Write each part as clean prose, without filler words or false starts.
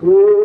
Guru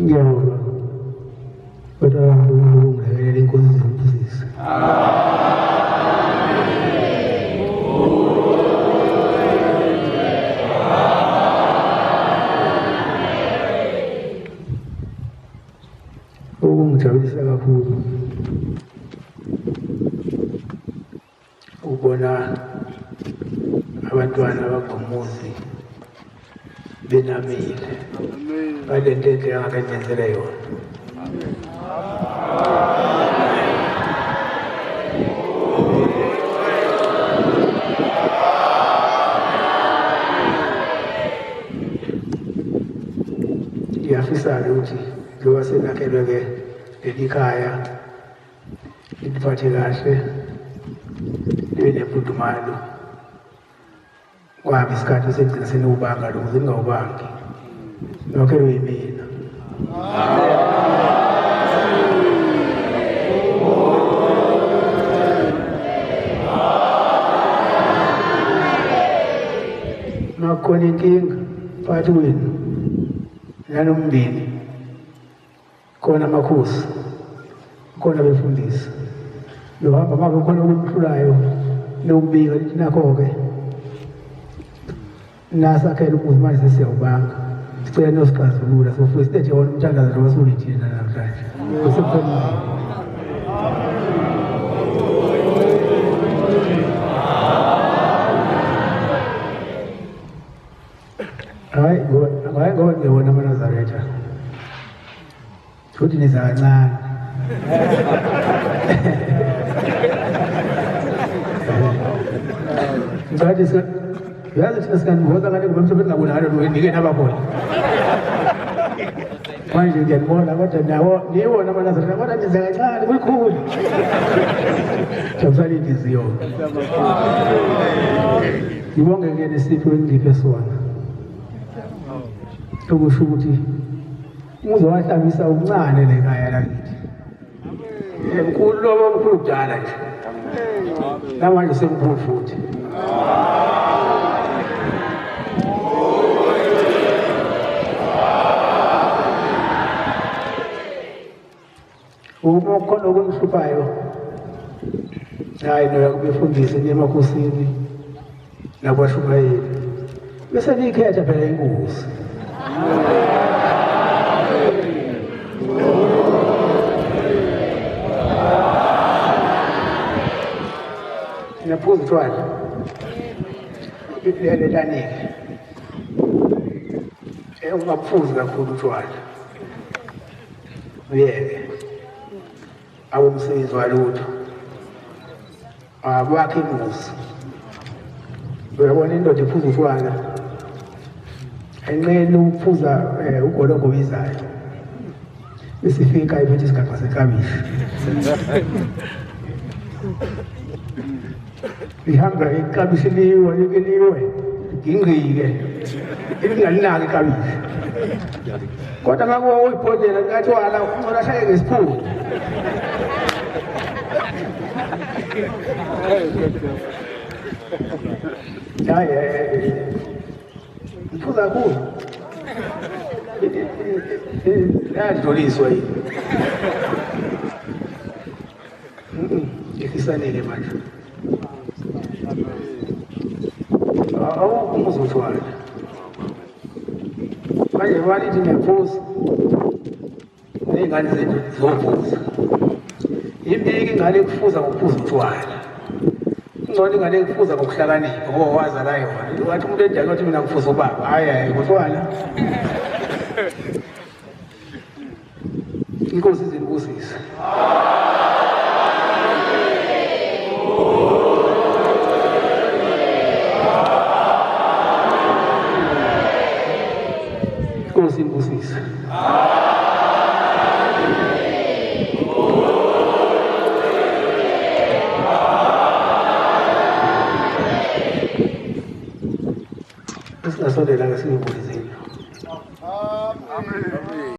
Ngiyabonga kodwa uNkulunkulu inkosi zenkosi. Okungijabulisa kakhulu ukubona abantwana abagqumuzi benamile balento enhle angakenzela yona. Ngiyafisa ukuthi njengoba selakhelwe-ke leli khaya liphathe kahle libe nemfudumalo, kwabi isikhathi esenigcina senibanga ukuze ningawubangi. Lokho yimina. Makhona inkinga phakathi kwenu nanomndeni, khona amakhosi, khona befundisi, lohamba ngabe khona okumhlulayo nokubika lithi nakho-ke nasakhela umuzi manje sesiyawubanga, sicela nosixazulula sofuthi silethe wona umthandazo lo osulithina namhlanje usekhona. Hayi ngoba ngiyabona amaNazaretha futhi niza kancane. Ngathi yazi thina sikandivoza kanti kube msebenzi ngabonakala nike nabaholi. Manje ngiyabona kodwa nawo niwona amaNazaretha kodwa niza kancane kulikhulu. Jabusani inhliziyo. Ngibonge-ke nesipho engiphe sona. Okusho ukuthi uzowahlabisa umncane lekhaya lakithi. Mkhulu lobo mkhulu kudala nje. Namanje semkhulu futhi. Uma khona okungihluphayo, hayi noyakubefundisa emakhosini nakwashumayeli. Bese nikhetha phela inkosi. Naphuza utshwala lelanike ungaphuzi kakhulu utshwala uyeke awumsebenzi walutho akwakho imuzi. Uyabona indoda iphuza utshwala enqeni ukuphuza ugologo wizayo besifika iphethe isigaba seklabishi lihamba iklabishi liwe ngingqike ilingalinaki iklabishi kodwa ngakuwo uyibhodlela likatshwala ungcola ashaye ngesiphuzo. Hayi ngiphuza kakhulu yadluliswa yini ngifisanele manje awukho umuzi utshwala manje balithi ngiyaphuza ney'ngane zethu zophuza imbiki ingane ekufuza ngokuphuza utshwala ngcono ingane ekufuza ngokuhlakanipha ngoba wazala yona wathi umuntu endala wathi mina ngifuza ubaba hayi ngotshwala. Inkosi izinibusise. Inkosi inibusise. Singasondela ke singibulise.